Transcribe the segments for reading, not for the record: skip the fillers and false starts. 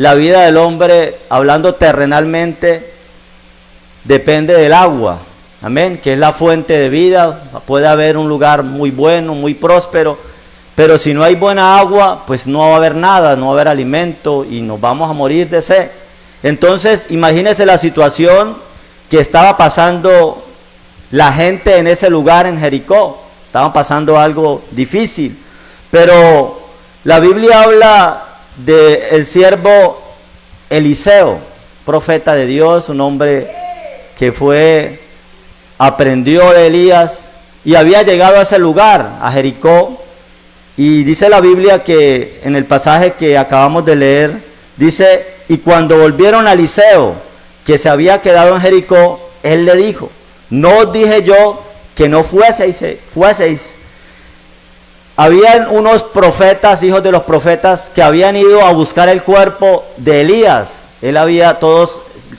la vida del hombre, hablando terrenalmente, depende del agua. Amén, que es la fuente de vida. Puede haber un lugar muy bueno, muy próspero, pero si no hay buena agua, pues no va a haber nada, no va a haber alimento y nos vamos a morir de sed. Entonces, imagínense la situación que estaba pasando la gente en ese lugar en Jericó. Estaban pasando algo difícil, pero la Biblia habla del siervo Eliseo, profeta de Dios, un hombre que aprendió de Elías y había llegado a ese lugar, a Jericó. Y dice la Biblia que en el pasaje que acabamos de leer, dice: y cuando volvieron a Eliseo, que se había quedado en Jericó, él le dijo: no os dije yo que no fueseis. Habían unos profetas, hijos de los profetas, que habían ido a buscar el cuerpo de Elías.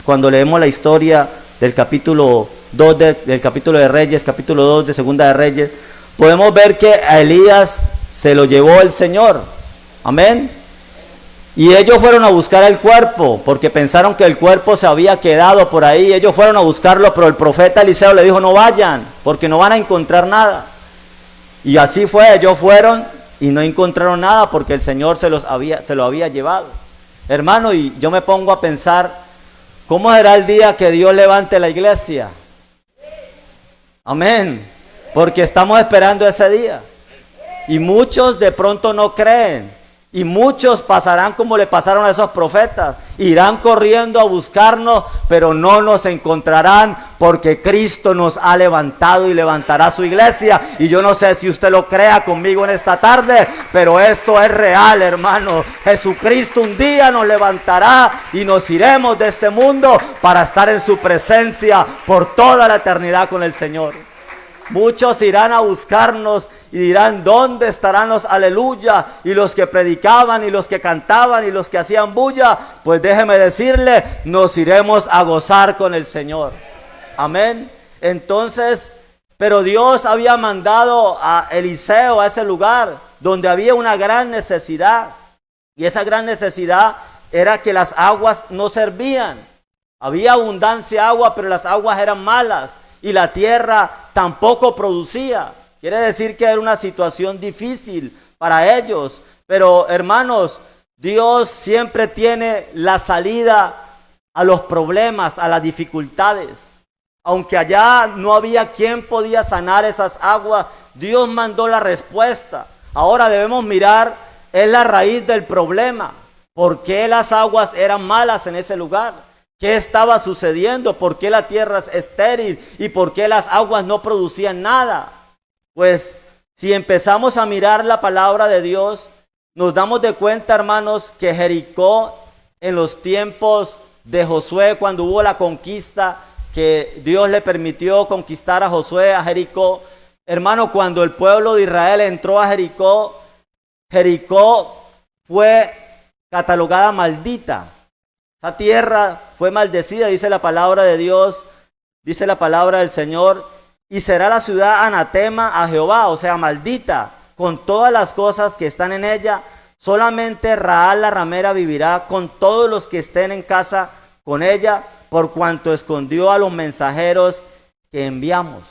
Cuando leemos la historia del capítulo 2 del capítulo de Reyes, capítulo 2 de Segunda de Reyes, podemos ver que a Elías se lo llevó el Señor. Amén. Y ellos fueron a buscar el cuerpo, porque pensaron que el cuerpo se había quedado por ahí. Ellos fueron a buscarlo, pero el profeta Eliseo le dijo: no vayan, porque no van a encontrar nada. Y así fue, ellos fueron y no encontraron nada, porque el Señor se lo había llevado. Hermano, y yo me pongo a pensar, ¿cómo será el día que Dios levante la iglesia? Amén. Porque estamos esperando ese día. Y muchos de pronto no creen. Y muchos pasarán como le pasaron a esos profetas. Irán corriendo a buscarnos, pero no nos encontrarán, porque Cristo nos ha levantado y levantará su iglesia. Y yo no sé si usted lo crea conmigo en esta tarde, pero esto es real, hermano. Jesucristo un día nos levantará y nos iremos de este mundo para estar en su presencia por toda la eternidad con el Señor. Muchos irán a buscarnos y dirán: ¿dónde estarán los aleluya? Y los que predicaban, y los que cantaban, y los que hacían bulla. Pues déjeme decirle, nos iremos a gozar con el Señor. Amén. Entonces, pero Dios había mandado a Eliseo a ese lugar donde había una gran necesidad. Y esa gran necesidad era que las aguas no servían. Había abundancia de agua, pero las aguas eran malas. Y la tierra tampoco producía. Quiere decir que era una situación difícil para ellos. Pero hermanos, Dios siempre tiene la salida a los problemas, a las dificultades. Aunque allá no había quien podía sanar esas aguas, Dios mandó la respuesta. Ahora debemos mirar en la raíz del problema. ¿Por qué las aguas eran malas en ese lugar? ¿Qué estaba sucediendo? ¿Por qué la tierra es estéril? ¿Y por qué las aguas no producían nada? Pues si empezamos a mirar la palabra de Dios, nos damos de cuenta, hermanos, que Jericó en los tiempos de Josué, cuando hubo la conquista, que Dios le permitió conquistar a Josué, a Jericó. Hermano, cuando el pueblo de Israel entró a Jericó, Jericó fue catalogada maldita. Esa tierra fue maldecida, dice la palabra de Dios, dice la palabra del Señor, y será la ciudad anatema a Jehová, o sea, maldita, con todas las cosas que están en ella. Solamente Raal la ramera vivirá con todos los que estén en casa con ella, por cuanto escondió a los mensajeros que enviamos.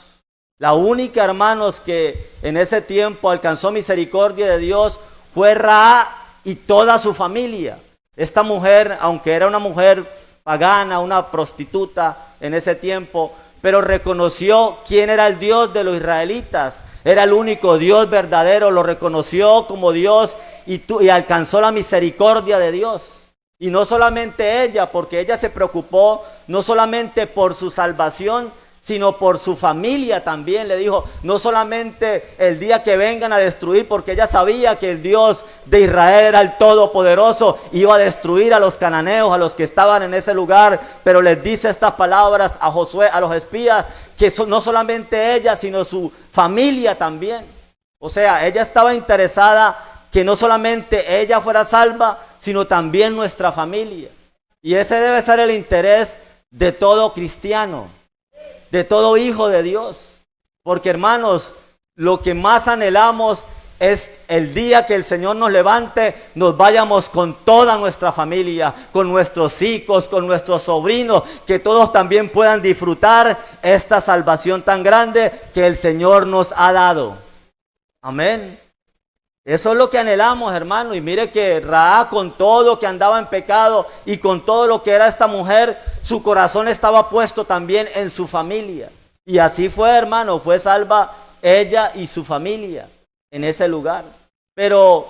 La única, hermanos, que en ese tiempo alcanzó misericordia de Dios fue Raal y toda su familia. Esta mujer, aunque era una mujer pagana, una prostituta en ese tiempo, pero reconoció quién era el Dios de los israelitas. Era el único Dios verdadero, lo reconoció como Dios y alcanzó la misericordia de Dios. Y no solamente ella, porque ella se preocupó no solamente por su salvación, sino por su familia también. Le dijo, no solamente el día que vengan a destruir, porque ella sabía que el Dios de Israel era el Todopoderoso, iba a destruir a los cananeos, a los que estaban en ese lugar, pero les dice estas palabras a Josué, a los espías, que no solamente ella, sino su familia también. O sea, ella estaba interesada que no solamente ella fuera salva, sino también nuestra familia. Y ese debe ser el interés de todo cristiano, de todo hijo de Dios. Porque hermanos, lo que más anhelamos es el día que el Señor nos levante, nos vayamos con toda nuestra familia, con nuestros hijos, con nuestros sobrinos, que todos también puedan disfrutar esta salvación tan grande que el Señor nos ha dado. Amén. Eso es lo que anhelamos, hermano. Y mire que Rahab, con todo que andaba en pecado y con todo lo que era esta mujer, su corazón estaba puesto también en su familia. Y así fue, hermano, fue salva ella y su familia en ese lugar. Pero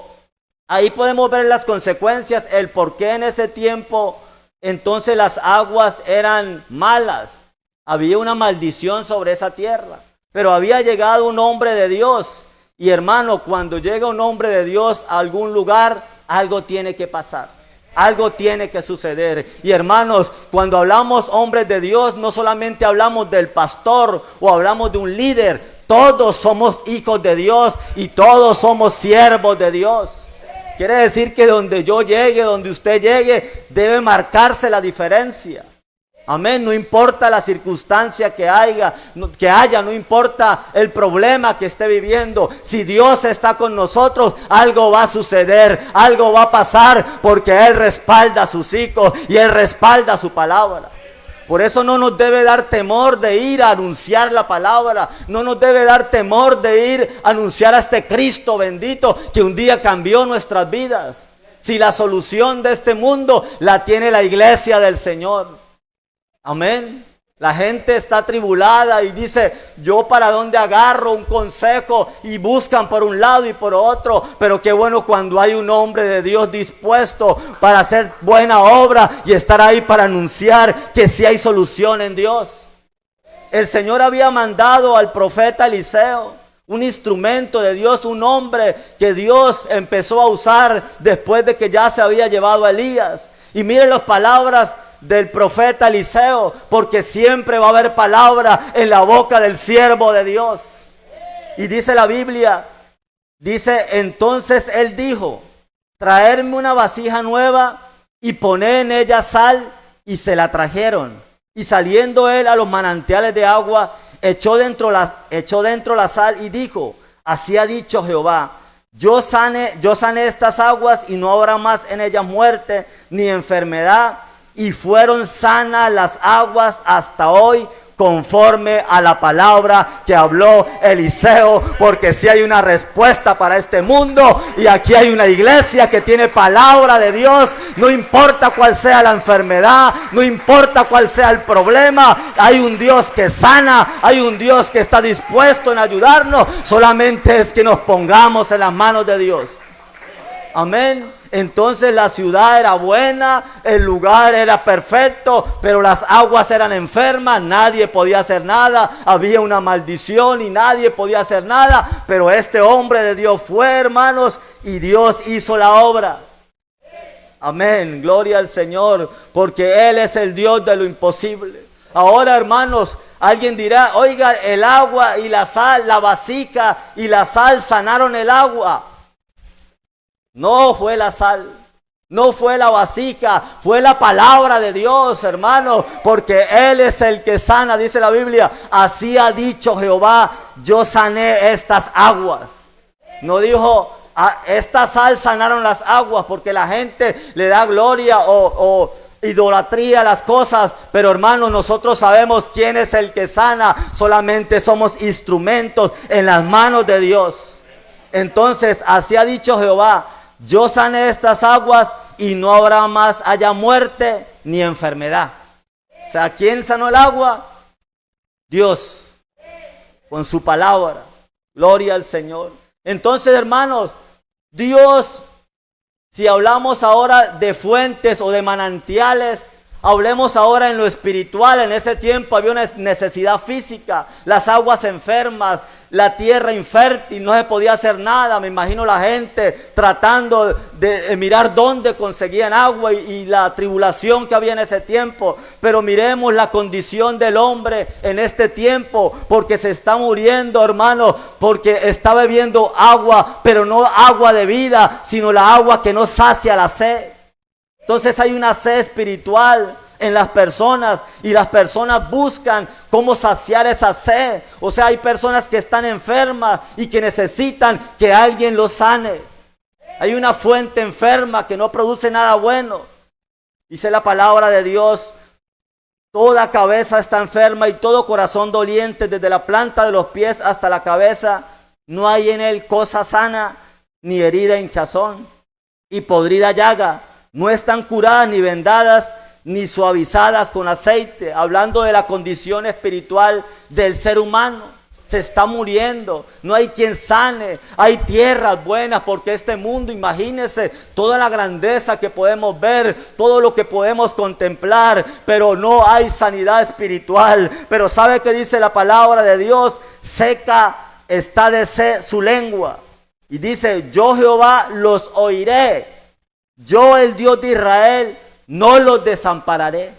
ahí podemos ver las consecuencias, el por qué en ese tiempo entonces las aguas eran malas. Había una maldición sobre esa tierra. Pero había llegado un hombre de Dios. Y hermano, cuando llega un hombre de Dios a algún lugar, algo tiene que pasar. Algo tiene que suceder. Y hermanos, cuando hablamos hombres de Dios, no solamente hablamos del pastor o hablamos de un líder. Todos somos hijos de Dios y todos somos siervos de Dios. Quiere decir que donde yo llegue, donde usted llegue, debe marcarse la diferencia. Amén, no importa la circunstancia que haya, no importa el problema que esté viviendo. Si Dios está con nosotros, algo va a suceder, algo va a pasar, porque Él respalda a sus hijos y Él respalda su palabra. Por eso no nos debe dar temor de ir a anunciar la palabra. No nos debe dar temor de ir a anunciar a este Cristo bendito que un día cambió nuestras vidas. Si la solución de este mundo la tiene la iglesia del Señor. Amén. La gente está atribulada y dice, yo para dónde agarro un consejo, y buscan por un lado y por otro. Pero qué bueno cuando hay un hombre de Dios dispuesto para hacer buena obra y estar ahí para anunciar que sí hay solución en Dios. El Señor había mandado al profeta Eliseo, un instrumento de Dios, un hombre que Dios empezó a usar después de que ya se había llevado a Elías. Y miren las palabras del profeta Eliseo, porque siempre va a haber palabra en la boca del siervo de Dios. Y dice la Biblia, dice, entonces él dijo, traerme una vasija nueva y poner en ella sal, y se la trajeron. Y saliendo él a los manantiales de agua, echó dentro la sal y dijo, así ha dicho Jehová, yo sané estas aguas y no habrá más en ellas muerte ni enfermedad. Y fueron sanas las aguas hasta hoy, conforme a la palabra que habló Eliseo, porque si hay una respuesta para este mundo, y aquí hay una iglesia que tiene palabra de Dios. No importa cuál sea la enfermedad, no importa cuál sea el problema, hay un Dios que sana, hay un Dios que está dispuesto en ayudarnos. Solamente es que nos pongamos en las manos de Dios. Amén. Entonces la ciudad era buena, el lugar era perfecto, pero las aguas eran enfermas, nadie podía hacer nada, había una maldición y nadie podía hacer nada. Pero este hombre de Dios fue, hermanos, y Dios hizo la obra. Amén, gloria al Señor, porque Él es el Dios de lo imposible. Ahora, hermanos, alguien dirá, oiga, el agua y la sal, la vasija y la sal sanaron el agua. No fue la sal, no fue la vasija, fue la palabra de Dios, hermano, porque Él es el que sana, dice la Biblia, así ha dicho Jehová, yo sané estas aguas. No dijo, esta sal sanaron las aguas, porque la gente le da gloria o idolatría a las cosas, pero hermanos, nosotros sabemos quién es el que sana, solamente somos instrumentos en las manos de Dios. Entonces, así ha dicho Jehová, yo sané estas aguas y no habrá más allá muerte ni enfermedad. O sea, ¿quién sanó el agua? Dios, con su palabra. Gloria al Señor. Entonces, hermanos, Dios, si hablamos ahora de fuentes o de manantiales, hablemos ahora en lo espiritual. En ese tiempo había una necesidad física, las aguas enfermas, la tierra infértil, no se podía hacer nada. Me imagino la gente tratando de mirar dónde conseguían agua y la tribulación que había en ese tiempo. Pero miremos la condición del hombre en este tiempo, porque se está muriendo, hermano, porque está bebiendo agua, pero no agua de vida, sino la agua que no sacia la sed. Entonces hay una sed espiritual en las personas y las personas buscan cómo saciar esa sed. O sea, hay personas que están enfermas y que necesitan que alguien los sane. Hay una fuente enferma que no produce nada bueno. Dice la palabra de Dios: toda cabeza está enferma y todo corazón doliente, desde la planta de los pies hasta la cabeza. No hay en él cosa sana, ni herida hinchazón, y podrida llaga. No están curadas ni vendadas, ni suavizadas con aceite. Hablando de la condición espiritual del ser humano. Se está muriendo, no hay quien sane. Hay tierras buenas, porque este mundo, imagínense toda la grandeza que podemos ver, todo lo que podemos contemplar, pero no hay sanidad espiritual. Pero ¿sabe qué dice la palabra de Dios? Seca está de sed su lengua. Y dice: yo Jehová los oiré, yo el Dios de Israel no los desampararé.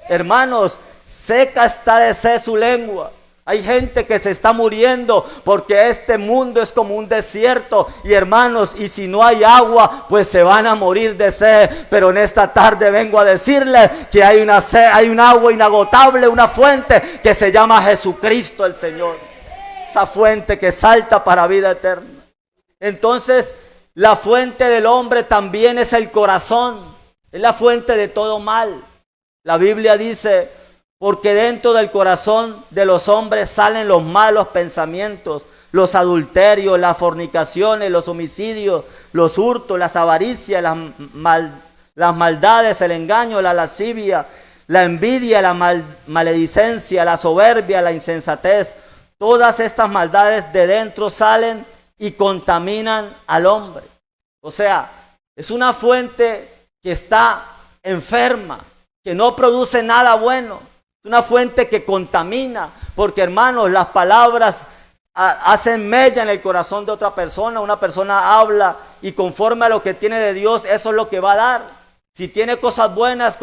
Hermanos, seca está de sed su lengua. Hay gente que se está muriendo porque este mundo es como un desierto. Y hermanos, y si no hay agua, pues se van a morir de sed. Pero en esta tarde vengo a decirles que hay una sed, hay un agua inagotable, una fuente que se llama Jesucristo el Señor. Esa fuente que salta para vida eterna. Entonces, la fuente del hombre también es el corazón. Es la fuente de todo mal. La Biblia dice: porque dentro del corazón de los hombres salen los malos pensamientos, los adulterios, las fornicaciones, los homicidios, los hurtos, las avaricias, las maldades, el engaño, la lascivia, la envidia, la maledicencia, la soberbia, la insensatez. Todas estas maldades de dentro salen y contaminan al hombre. O sea, es una fuente que está enferma, que no produce nada bueno. Es una fuente que contamina, porque hermanos, las palabras hacen mella en el corazón de otra persona. Una persona habla y conforme a lo que tiene de Dios, eso es lo que va a dar. Si tiene cosas buenas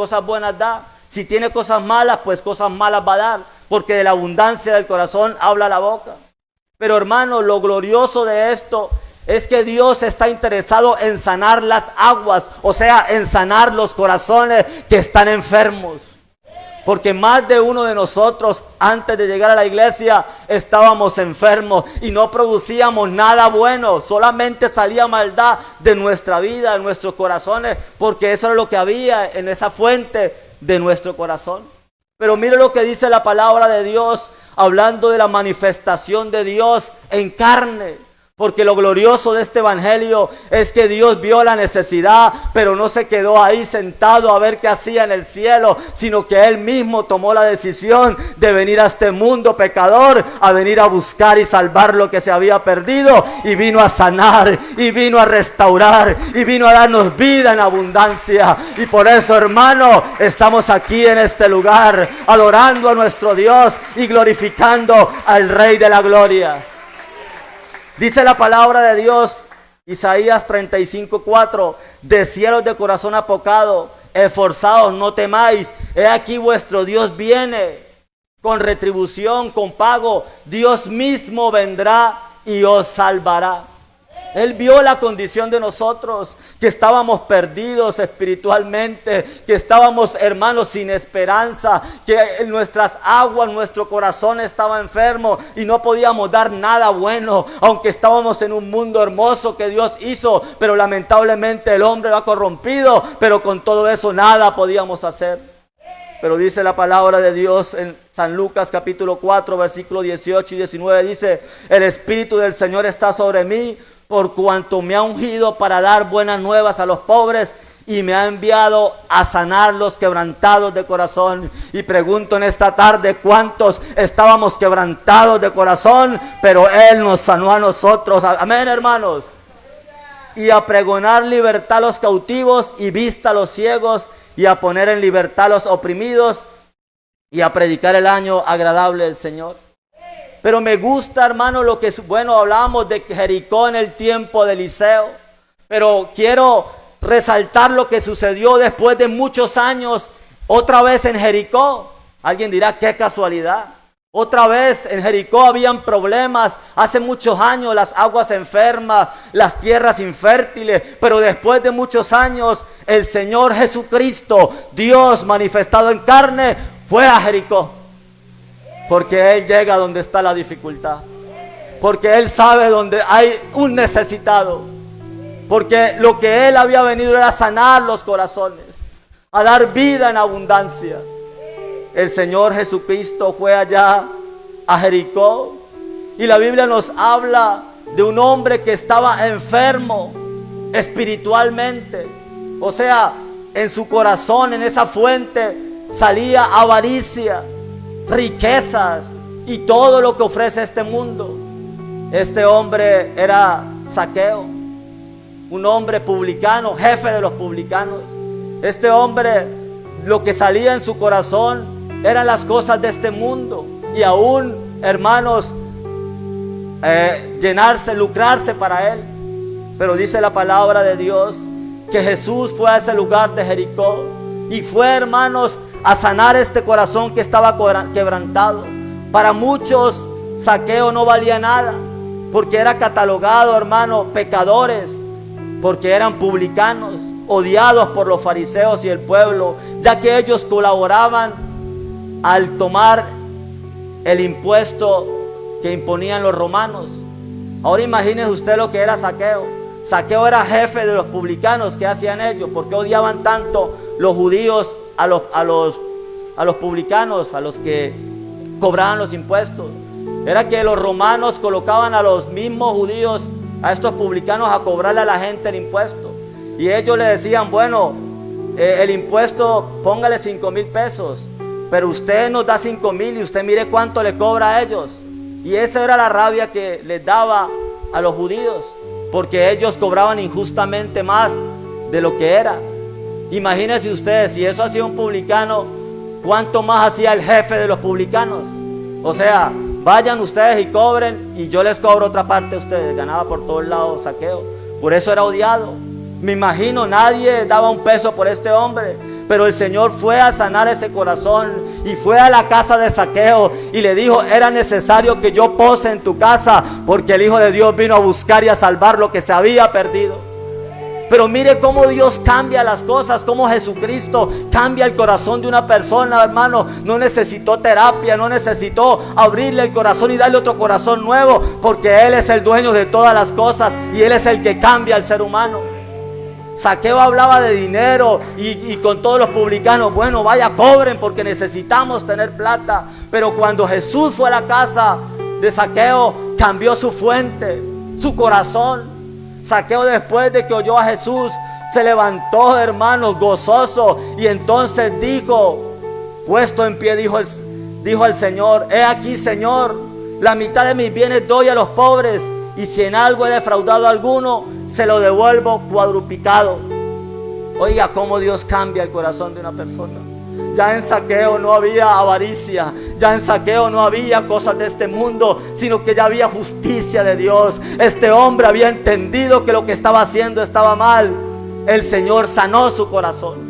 da. Si tiene cosas malas, pues cosas malas va a dar, porque de la abundancia del corazón habla la boca. Pero hermanos, lo glorioso de esto es que Dios está interesado en sanar las aguas, o sea, en sanar los corazones que están enfermos. Porque más de uno de nosotros, antes de llegar a la iglesia, estábamos enfermos y no producíamos nada bueno. Solamente salía maldad de nuestra vida, de nuestros corazones, porque eso era lo que había en esa fuente de nuestro corazón. Pero mire lo que dice la palabra de Dios, hablando de la manifestación de Dios en carne. Porque lo glorioso de este evangelio es que Dios vio la necesidad, pero no se quedó ahí sentado a ver qué hacía en el cielo, sino que Él mismo tomó la decisión de venir a este mundo pecador, a venir a buscar y salvar lo que se había perdido, y vino a sanar, y vino a restaurar, y vino a darnos vida en abundancia. Y por eso, hermano, estamos aquí en este lugar, adorando a nuestro Dios y glorificando al Rey de la Gloria. Dice la palabra de Dios, Isaías 35:4: de cielos de corazón apocado, esforzaos, no temáis, he aquí vuestro Dios viene, con retribución, con pago, Dios mismo vendrá y os salvará. Él vio la condición de nosotros, que estábamos perdidos espiritualmente, que estábamos, hermanos, sin esperanza, que en nuestras aguas, nuestro corazón estaba enfermo y no podíamos dar nada bueno, aunque estábamos en un mundo hermoso que Dios hizo, pero lamentablemente el hombre lo ha corrompido, pero con todo eso nada podíamos hacer. Pero dice la palabra de Dios en San Lucas capítulo 4, versículos 18 y 19, dice: el Espíritu del Señor está sobre mí, por cuanto me ha ungido para dar buenas nuevas a los pobres, y me ha enviado a sanar los quebrantados de corazón. Y pregunto en esta tarde, ¿cuántos estábamos quebrantados de corazón? Pero Él nos sanó a nosotros. Amén, hermanos. Y a pregonar libertad a los cautivos y vista a los ciegos, y a poner en libertad a los oprimidos, y a predicar el año agradable del Señor. Pero me gusta, hermano, lo que es bueno. Hablábamos de Jericó en el tiempo de Eliseo, pero quiero resaltar lo que sucedió después de muchos años, otra vez en Jericó. Alguien dirá, qué casualidad. Otra vez en Jericó habían problemas, hace muchos años, las aguas enfermas, las tierras infértiles, pero después de muchos años el Señor Jesucristo, Dios manifestado en carne, fue a Jericó, porque Él llega donde está la dificultad, porque Él sabe donde hay un necesitado, porque lo que Él había venido era sanar los corazones, a dar vida en abundancia. El Señor Jesucristo fue allá a Jericó y la Biblia nos habla de un hombre que estaba enfermo espiritualmente. O sea, en su corazón, en esa fuente, salía avaricia, riquezas y todo lo que ofrece este mundo. Este hombre era Zaqueo, un hombre publicano, jefe de los publicanos. Este hombre, lo que salía en su corazón eran las cosas de este mundo y aún, hermanos, llenarse, lucrarse para él. Pero dice la palabra de Dios que Jesús fue a ese lugar de Jericó y fue, hermanos, a sanar este corazón que estaba quebrantado. Para muchos, Zaqueo no valía nada porque era catalogado, hermano, pecadores, porque eran publicanos, odiados por los fariseos y el pueblo, ya que ellos colaboraban al tomar el impuesto que imponían los romanos. Ahora imagínese usted lo que era Zaqueo. Zaqueo era jefe de los publicanos. ¿Qué hacían ellos? ¿Por qué odiaban tanto los judíos a los publicanos, a los que cobraban los impuestos? Era que los romanos colocaban a los mismos judíos, a estos publicanos, a cobrarle a la gente el impuesto. Y ellos le decían, bueno, el impuesto, póngale 5,000 pesos. Pero usted nos da 5,000 y usted mire cuánto le cobra a ellos. Y esa era la rabia que les daba a los judíos, porque ellos cobraban injustamente más de lo que era. Imagínense ustedes, si eso hacía un publicano, ¿cuánto más hacía el jefe de los publicanos? O sea, vayan ustedes y cobren y yo les cobro otra parte a ustedes. Ganaba por todos lados Zaqueo. Por eso era odiado. Me imagino, nadie daba un peso por este hombre. Pero el Señor fue a sanar ese corazón y fue a la casa de Zaqueo y le dijo, era necesario que yo pose en tu casa, porque el Hijo de Dios vino a buscar y a salvar lo que se había perdido. Pero mire cómo Dios cambia las cosas, cómo Jesucristo cambia el corazón de una persona, hermano. No necesitó terapia, no necesitó abrirle el corazón y darle otro corazón nuevo, porque Él es el dueño de todas las cosas y Él es el que cambia al ser humano. Zaqueo hablaba de dinero y con todos los publicanos, bueno, vaya, cobren porque necesitamos tener plata. Pero cuando Jesús fue a la casa de Zaqueo, cambió su fuente, su corazón. Zaqueo, después de que oyó a Jesús, se levantó, hermanos, gozoso, y entonces dijo, puesto en pie, dijo al Señor, he aquí, Señor, la mitad de mis bienes doy a los pobres, y si en algo he defraudado a alguno, se lo devuelvo cuadruplicado. Oiga cómo Dios cambia el corazón de una persona. Ya en Zaqueo no había avaricia, ya en Zaqueo no había cosas de este mundo, sino que ya había justicia de Dios. Este hombre había entendido que lo que estaba haciendo estaba mal. El Señor sanó su corazón,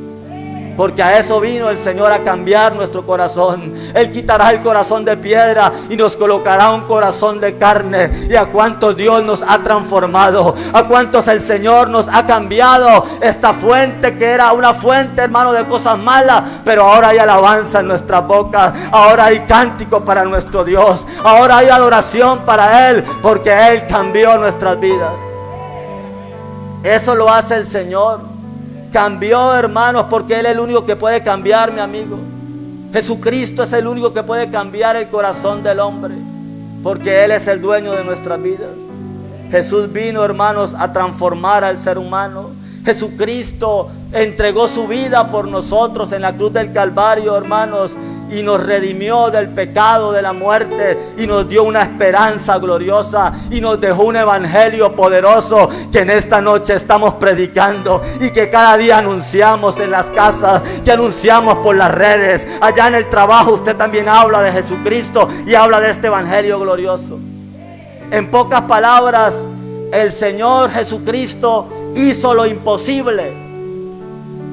porque a eso vino el Señor, a cambiar nuestro corazón. Él quitará el corazón de piedra y nos colocará un corazón de carne. Y a cuántos Dios nos ha transformado, a cuántos el Señor nos ha cambiado. Esta fuente que era una fuente, hermano, de cosas malas, pero ahora hay alabanza en nuestra boca, ahora hay cántico para nuestro Dios, ahora hay adoración para Él, porque Él cambió nuestras vidas. Eso lo hace el Señor. Cambió, hermanos, porque Él es el único que puede cambiar, mi amigo. Jesucristo es el único que puede cambiar el corazón del hombre, porque Él es el dueño de nuestras vidas. Jesús vino, hermanos, a transformar al ser humano. Jesucristo entregó su vida por nosotros en la cruz del Calvario, hermanos, y nos redimió del pecado, de la muerte, y nos dio una esperanza gloriosa, y nos dejó un evangelio poderoso que en esta noche estamos predicando y que cada día anunciamos en las casas, que anunciamos por las redes. Allá en el trabajo usted también habla de Jesucristo y habla de este evangelio glorioso. En pocas palabras, el Señor Jesucristo hizo lo imposible.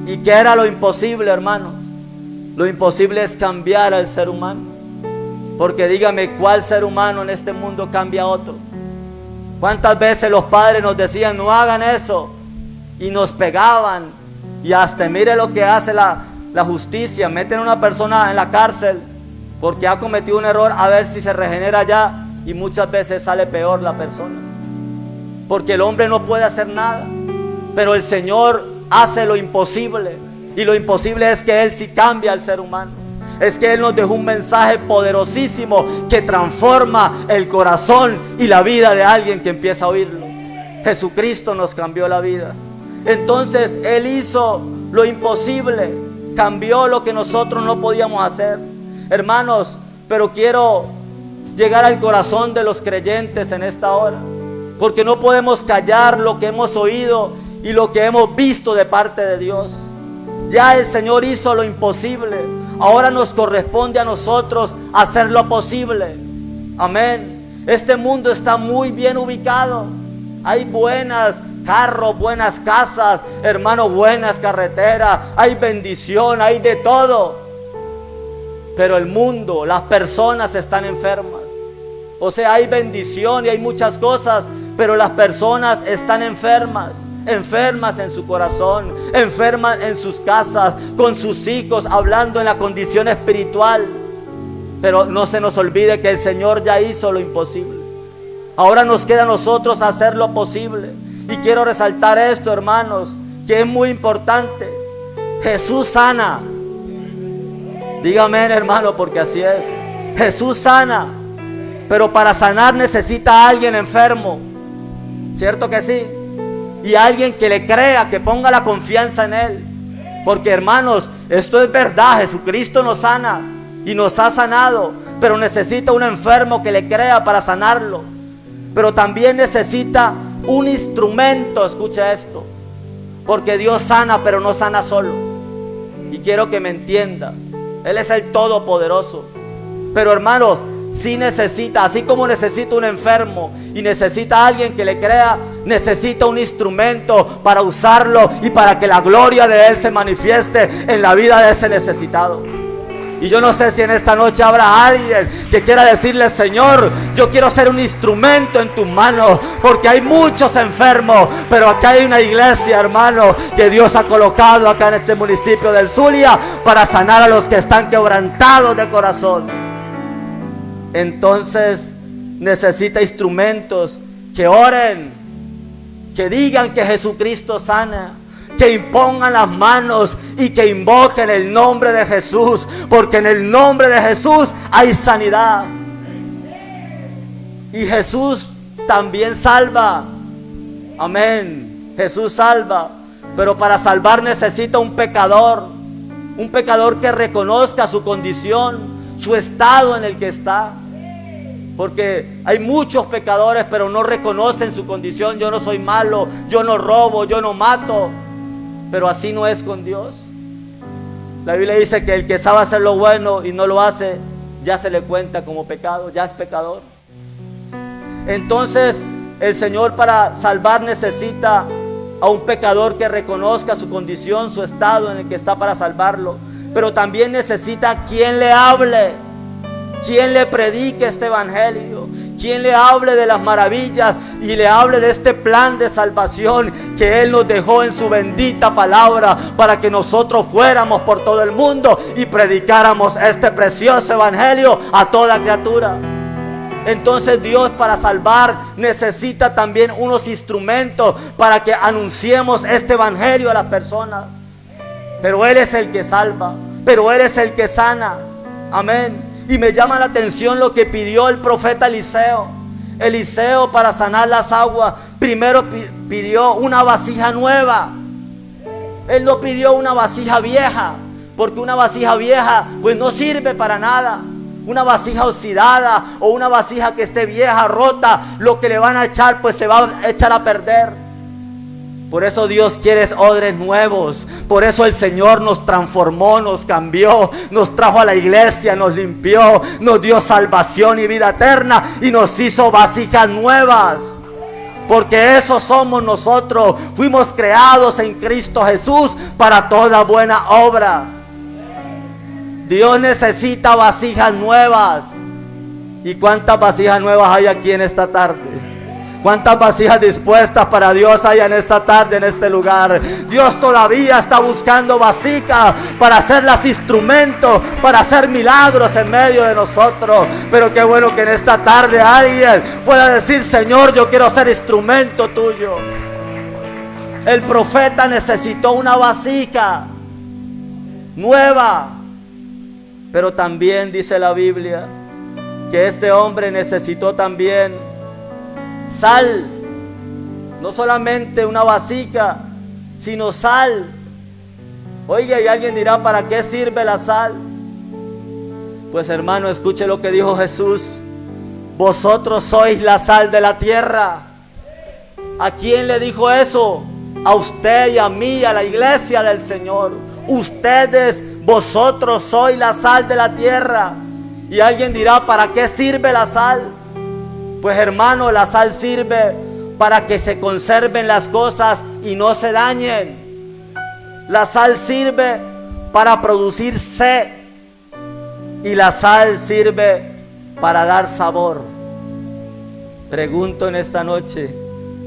¿Y qué era lo imposible, hermanos? Lo imposible es cambiar al ser humano. Porque dígame, ¿cuál ser humano en este mundo cambia a otro? ¿Cuántas veces los padres nos decían, no hagan eso? Y nos pegaban. Y hasta mire lo que hace la justicia. Meten a una persona en la cárcel porque ha cometido un error, a ver si se regenera ya. Y muchas veces sale peor la persona. Porque el hombre no puede hacer nada. Pero el Señor hace lo imposible. Y lo imposible es que Él sí cambia al ser humano. Es que Él nos dejó un mensaje poderosísimo que transforma el corazón y la vida de alguien que empieza a oírlo. Jesucristo nos cambió la vida. Entonces Él hizo lo imposible, cambió lo que nosotros no podíamos hacer. Hermanos, pero quiero llegar al corazón de los creyentes en esta hora, porque no podemos callar lo que hemos oído y lo que hemos visto de parte de Dios. Ya el Señor hizo lo imposible. Ahora nos corresponde a nosotros hacer lo posible. Amén. Este mundo está muy bien ubicado. Hay buenos carros, buenas casas, hermano, buenas carreteras. Hay bendición, hay de todo. Pero el mundo, las personas están enfermas. O sea, hay bendición y hay muchas cosas, pero las personas están enfermas. Enfermas en su corazón, enfermas en sus casas, con sus hijos, hablando en la condición espiritual. Pero no se nos olvide que el Señor ya hizo lo imposible. Ahora nos queda a nosotros hacer lo posible. Y quiero resaltar esto, hermanos, que es muy importante. Jesús sana. Dígame, hermano, porque así es. Jesús sana. Pero para sanar necesita a alguien enfermo. ¿Cierto que sí? Y alguien que le crea, que ponga la confianza en Él. Porque, hermanos, esto es verdad. Jesucristo nos sana y nos ha sanado, pero necesita un enfermo que le crea para sanarlo. Pero también necesita un instrumento. Escuche esto, porque Dios sana, pero no sana solo. Y quiero que me entienda, Él es el Todopoderoso. Pero, hermanos, sí necesita, así como necesita un enfermo y necesita a alguien que le crea, necesita un instrumento para usarlo y para que la gloria de Él se manifieste en la vida de ese necesitado. Y yo no sé si en esta noche habrá alguien que quiera decirle: Señor, yo quiero ser un instrumento en tus manos, porque hay muchos enfermos, pero acá hay una iglesia, hermano, que Dios ha colocado acá en este municipio del Zulia para sanar a los que están quebrantados de corazón. Entonces necesita instrumentos que oren, que digan que Jesucristo sana, que impongan las manos y que invoquen el nombre de Jesús, porque en el nombre de Jesús hay sanidad. Y Jesús también salva. Amén. Jesús salva, pero para salvar necesita un pecador que reconozca su condición, su estado en el que está. Porque hay muchos pecadores, pero no reconocen su condición. Yo no soy malo, yo no robo, yo no mato. Pero así no es con Dios. La Biblia dice que el que sabe hacer lo bueno y no lo hace, ya se le cuenta como pecado, ya es pecador. Entonces el Señor, para salvar, necesita a un pecador que reconozca su condición, su estado en el que está para salvarlo. Pero también necesita quien le hable, quien le predique este evangelio, quien le hable de las maravillas y le hable de este plan de salvación que Él nos dejó en su bendita palabra, para que nosotros fuéramos por todo el mundo y predicáramos este precioso evangelio a toda criatura. Entonces Dios, para salvar, necesita también unos instrumentos para que anunciemos este evangelio a las personas. Pero Él es el que salva, pero Él es el que sana. Amén. Y me llama la atención lo que pidió el profeta Eliseo. Eliseo, para sanar las aguas, primero pidió una vasija nueva. Él no pidió una vasija vieja, porque una vasija vieja pues no sirve para nada. Una vasija oxidada o una vasija que esté vieja, rota, lo que le van a echar pues se va a echar a perder. Por eso Dios quiere odres nuevos. Por eso el Señor nos transformó, nos cambió, nos trajo a la iglesia, nos limpió, nos dio salvación y vida eterna y nos hizo vasijas nuevas. Porque eso somos nosotros. Fuimos creados en Cristo Jesús para toda buena obra. Dios necesita vasijas nuevas ¿Y cuántas vasijas nuevas hay aquí en esta tarde? ¿Cuántas vasijas dispuestas para Dios hay en esta tarde, en este lugar? Dios todavía está buscando vasijas para hacerlas instrumentos, para hacer milagros en medio de nosotros. Pero qué bueno que en esta tarde alguien pueda decir: Señor, yo quiero ser instrumento tuyo. El profeta necesitó una vasija nueva, pero también dice la Biblia que este hombre necesitó también sal. No solamente una vasija, sino sal. Oiga, y alguien dirá: ¿para qué sirve la sal? Pues hermano, escuche lo que dijo Jesús: vosotros sois la sal de la tierra. ¿A quién le dijo eso? A usted y a mí, a la iglesia del Señor. Ustedes, vosotros sois la sal de la tierra. Y alguien dirá: ¿para qué sirve la sal? Pues hermano, la sal sirve para que se conserven las cosas y no se dañen. La sal sirve para producir sed. Y la sal sirve para dar sabor. Pregunto en esta noche: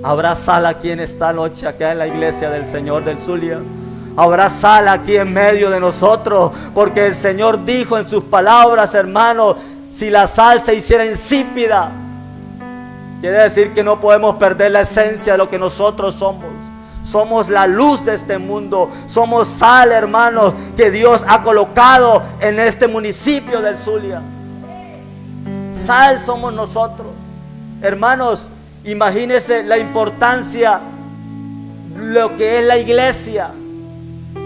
¿habrá sal aquí en esta noche, acá en la iglesia del Señor del Zulia? ¿Habrá sal aquí en medio de nosotros? Porque el Señor dijo en sus palabras, hermano: si la sal se hiciera insípida, quiere decir que no podemos perder la esencia de lo que nosotros somos. Somos la luz de este mundo. Somos sal, hermanos, que Dios ha colocado en este municipio del Zulia. Sal somos nosotros. Hermanos, imagínense la importancia de lo que es la iglesia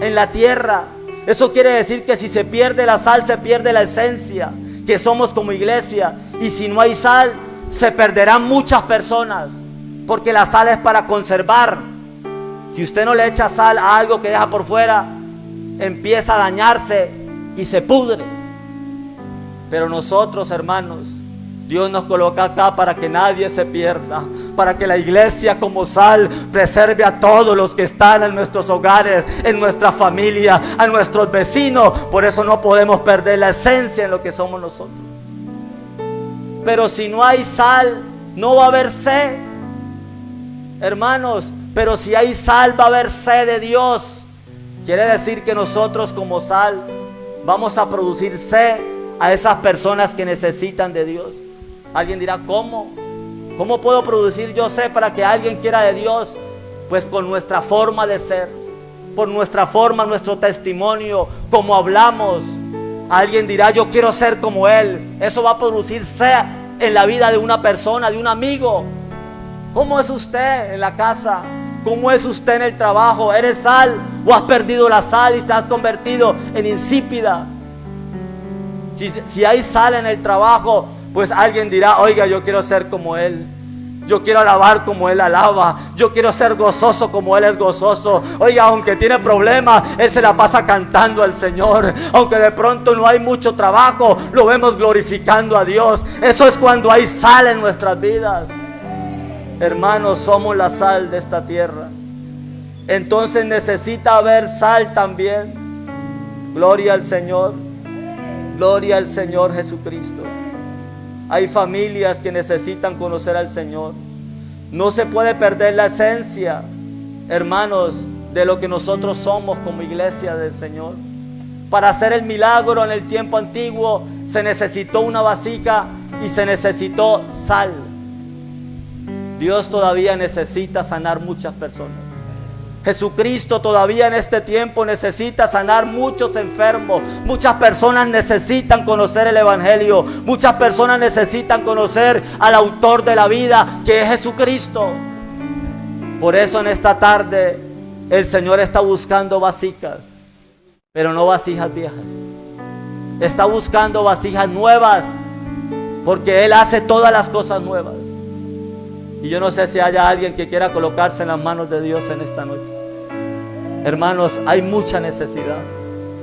en la tierra. Eso quiere decir que si se pierde la sal, se pierde la esencia que somos como iglesia. Y si no hay sal, se perderán muchas personas, porque la sal es para conservar. Si usted no le echa sal a algo que deja por fuera, empieza a dañarse y se pudre. Pero nosotros, hermanos, Dios nos coloca acá para que nadie se pierda, para que la iglesia como sal preserve a todos los que están en nuestros hogares, en nuestra familia, a nuestros vecinos. Por eso no podemos perder la esencia en lo que somos nosotros. Pero si no hay sal, no va a haber sed, hermanos. Pero si hay sal, va a haber sed de Dios. Quiere decir que nosotros como sal vamos a producir sed a esas personas que necesitan de Dios. Alguien dirá: ¿cómo? ¿Cómo puedo producir yo sed para que alguien quiera de Dios? Pues con nuestra forma de ser, por nuestra forma, nuestro testimonio, como hablamos. Alguien dirá: yo quiero ser como él. Eso va a producir sed en la vida de una persona, de un amigo. ¿Cómo es usted en la casa? ¿Cómo es usted en el trabajo? ¿Eres sal o has perdido la sal y te has convertido en insípida? Si hay sal en el trabajo, pues alguien dirá: oiga, yo quiero ser como él. Yo quiero alabar como él alaba. Yo quiero ser gozoso como él es gozoso. Oiga, aunque tiene problemas, él se la pasa cantando al Señor. Aunque de pronto no hay mucho trabajo, lo vemos glorificando a Dios. Eso es cuando hay sal en nuestras vidas. Hermanos, somos la sal de esta tierra. Entonces necesita haber sal también. Gloria al Señor. Gloria al Señor Jesucristo. Hay familias que necesitan conocer al Señor. No se puede perder la esencia, hermanos, de lo que nosotros somos como iglesia del Señor. Para hacer el milagro en el tiempo antiguo se necesitó una vasija y se necesitó sal. Dios todavía necesita sanar muchas personas. Jesucristo todavía en este tiempo necesita sanar muchos enfermos. Muchas personas necesitan conocer el Evangelio. Muchas personas necesitan conocer al autor de la vida, que es Jesucristo. Por eso en esta tarde el Señor está buscando vasijas, pero no vasijas viejas. Está buscando vasijas nuevas, porque Él hace todas las cosas nuevas. Y yo no sé si haya alguien que quiera colocarse en las manos de Dios en esta noche. Hermanos, hay mucha necesidad.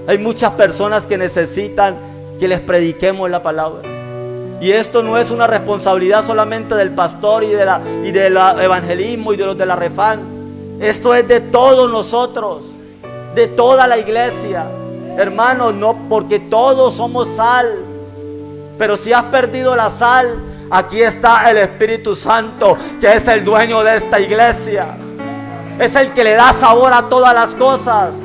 Hay muchas personas que necesitan que les prediquemos la palabra. Y esto no es una responsabilidad solamente del pastor y del evangelismo y de los de la Refán. Esto es de todos nosotros, de toda la iglesia. Hermanos, no, porque todos somos sal. Pero si has perdido la sal, aquí está el Espíritu Santo, que es el dueño de esta iglesia. Es el que le da sabor a todas las cosas.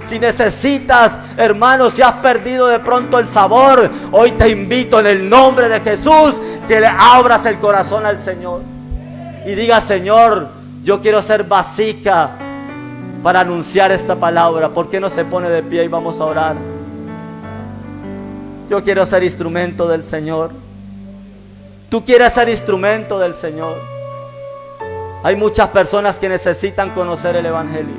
Si necesitas, hermano, si has perdido de pronto el sabor, hoy te invito en el nombre de Jesús que le abras el corazón al Señor y diga: Señor, yo quiero ser vasija para anunciar esta palabra. ¿Por qué no se pone de pie y vamos a orar? Yo quiero ser instrumento del Señor. Tú quieres ser instrumento del Señor. Hay muchas personas que necesitan conocer el Evangelio,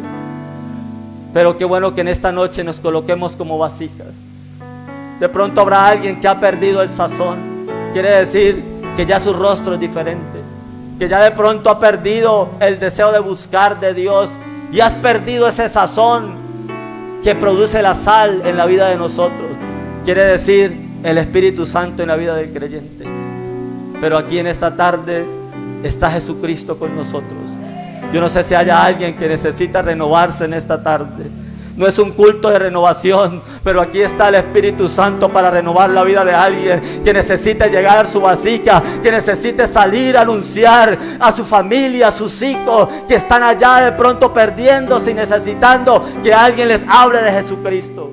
pero qué bueno que en esta noche nos coloquemos como vasijas. De pronto habrá alguien que ha perdido el sazón. Quiere decir que ya su rostro es diferente, que ya de pronto ha perdido el deseo de buscar de Dios, y has perdido ese sazón que produce la sal en la vida de nosotros. Quiere decir el Espíritu Santo en la vida del creyente. Pero aquí en esta tarde está Jesucristo con nosotros. Yo no sé si haya alguien que necesita renovarse en esta tarde. No es un culto de renovación, pero aquí está el Espíritu Santo para renovar la vida de alguien que necesite llegar a su vasija, que necesite salir a anunciar a su familia, a sus hijos que están allá de pronto perdiéndose y necesitando que alguien les hable de Jesucristo.